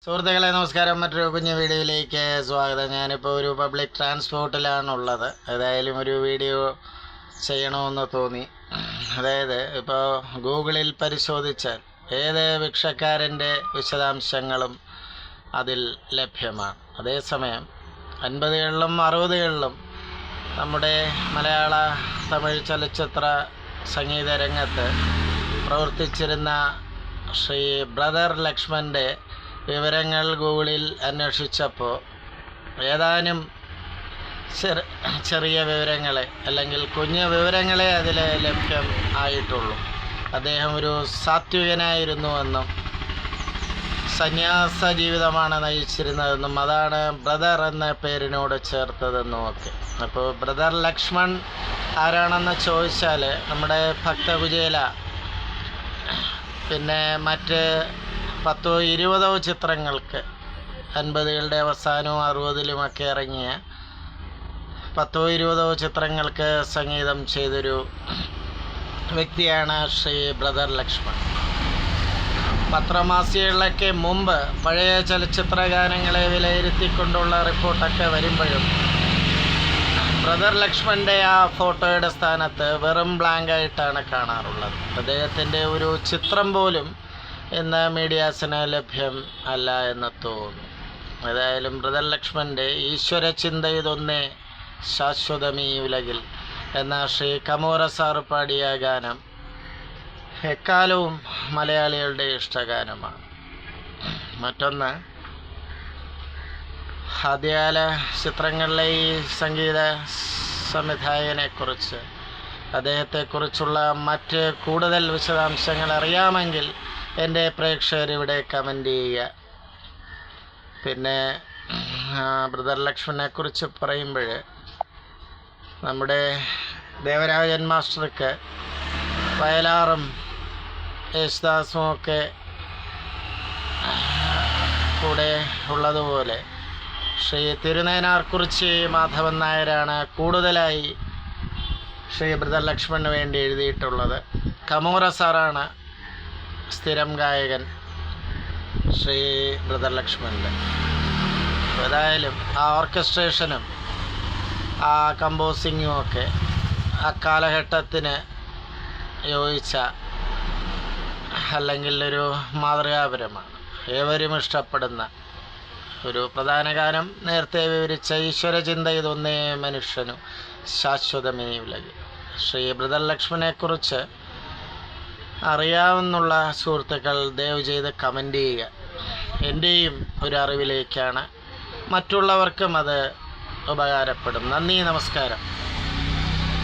സുഹൃത്തുക്കളെ നമസ്കാരം. മറ്റൊരു കുഞ്ഞു വീഡിയോയിലേക്ക് സ്വാഗതം. ഞാനിപ്പോൾ ഒരു പബ്ലിക് ട്രാൻസ്പോർട്ടിലാണുള്ളത്. ഏതായാലും ഒരു വീഡിയോ ചെയ്യണമെന്ന് തോന്നി. അതായത് ഇപ്പോൾ ഗൂഗിളിൽ പരിശോധിച്ചാൽ ഏത് ഭിക്ഷക്കാരൻ്റെ വിശദാംശങ്ങളും അതിൽ ലഭ്യമാണ്. അതേസമയം 50കളിലും 60കളിലും നമ്മുടെ മലയാള തമിഴ് ചലച്ചിത്ര സംഗീത രംഗത്ത് പ്രവർത്തിച്ചിരുന്ന ശ്രീ ബ്രദർ ലക്ഷ്മൻ്റെ വിവരങ്ങൾ ഗൂഗിളിൽ അന്വേഷിച്ചപ്പോൾ ഏതാനും ചെറിയ വിവരങ്ങളെ അല്ലെങ്കിൽ കുഞ്ഞു വിവരങ്ങളെ അതിൽ ലഭ്യം ആയിട്ടുള്ളൂ. അദ്ദേഹം ഒരു സാത്വികനായിരുന്നുവെന്നും സന്യാസ ജീവിതമാണ് നയിച്ചിരുന്നതെന്നും അതാണ് ബ്രദർ എന്ന പേരിനോട് ചേർത്തതെന്നും ഒക്കെ. അപ്പോൾ ബ്രദർ ലക്ഷ്മൺ ആരാണെന്ന് ചോദിച്ചാൽ നമ്മുടെ ഭക്തകുചേല, പിന്നെ മറ്റ് 10-20 ചിത്രങ്ങൾക്ക് 50കളുടെ അവസാനവും 60ലുമൊക്കെ ഇറങ്ങിയ 10-20 ചിത്രങ്ങൾക്ക് സംഗീതം ചെയ്തൊരു വ്യക്തിയാണ് ശ്രീ ബ്രദർ ലക്ഷ്മൺ. പത്രമാസികകളിലൊക്കെ മുമ്പ് പഴയ ചലച്ചിത്ര ഗാനങ്ങളെ വിലയിരുത്തിക്കൊണ്ടുള്ള റിപ്പോർട്ടൊക്കെ വരുമ്പോഴും ബ്രദർ ലക്ഷ്മൻ്റെ ആ ഫോട്ടോയുടെ സ്ഥാനത്ത് വെറും ബ്ലാങ്കായിട്ടാണ് കാണാറുള്ളത്. അദ്ദേഹത്തിൻ്റെ ഒരു ചിത്രം പോലും ഇന്ന് മീഡിയാസിന് ലഭ്യം അല്ല എന്ന് തോന്നുന്നു. ഏതായാലും ബ്രദർ ലക്ഷ്മൻ്റെ ഈശ്വര ചിന്ത ഇതൊന്നേ ശാശ്വതമീ ഉലകിൽ എന്ന ശ്രീ കമോര സാർ പാടിയ ഗാനം എക്കാലവും മലയാളികളുടെ ഇഷ്ടഗാനമാണ്. മറ്റൊന്ന്, ആദ്യകാല ചിത്രങ്ങളിലെ ഈ സംഗീത സംവിധായകനെക്കുറിച്ച്, അദ്ദേഹത്തെക്കുറിച്ചുള്ള മറ്റ് കൂടുതൽ വിശദാംശങ്ങൾ അറിയാമെങ്കിൽ എൻ്റെ പ്രേക്ഷകരിവിടെ കമൻ്റ് ചെയ്യുക. പിന്നെ ബ്രദർ ലക്ഷ്മണനെക്കുറിച്ച് പറയുമ്പോൾ നമ്മുടെ ദേവരാജൻ മാസ്റ്റർക്ക് വയലാറും യേശുദാസും ഒക്കെ കൂടെ ഉള്ളതുപോലെ ശ്രീ തിരുനേനാർക്കുറിച്ചി മാധവൻ നായരാണ് കൂടുതലായി ശ്രീ ബ്രദർ ലക്ഷ്മണന് വേണ്ടി എഴുതിയിട്ടുള്ളത്. കമോര സാറാണ് സ്ഥിരം ഗായകൻ ശ്രീ ബ്രദർ ലക്ഷ്മണൻ്റെ. ഏതായാലും ആ ഓർക്കസ്ട്രേഷനും ആ കമ്പോസിങ്ങും ഒക്കെ ആ കാലഘട്ടത്തിന് യോജിച്ച അല്ലെങ്കിൽ ഒരു മാതൃകാപരമാണ്. ഏവരും ഇഷ്ടപ്പെടുന്ന ഒരു പ്രധാന ഗാനം നേരത്തെ വിവരിച്ച ഈശ്വരചിന്ത ഇതൊന്നേ മനുഷ്യനു ശാശ്വതമേ ഉലകിൽ. ശ്രീ ബ്രദർ ലക്ഷ്മണനെക്കുറിച്ച് അറിയാവുന്നുള്ള സുഹൃത്തുക്കൾ ദയവ് ചെയ്ത് കമൻ്റ് ചെയ്യുക. എൻ്റെയും ഒരു അറിവിലേക്കാണ്, മറ്റുള്ളവർക്കും അത് ഉപകാരപ്പെടും. നന്ദി, നമസ്കാരം.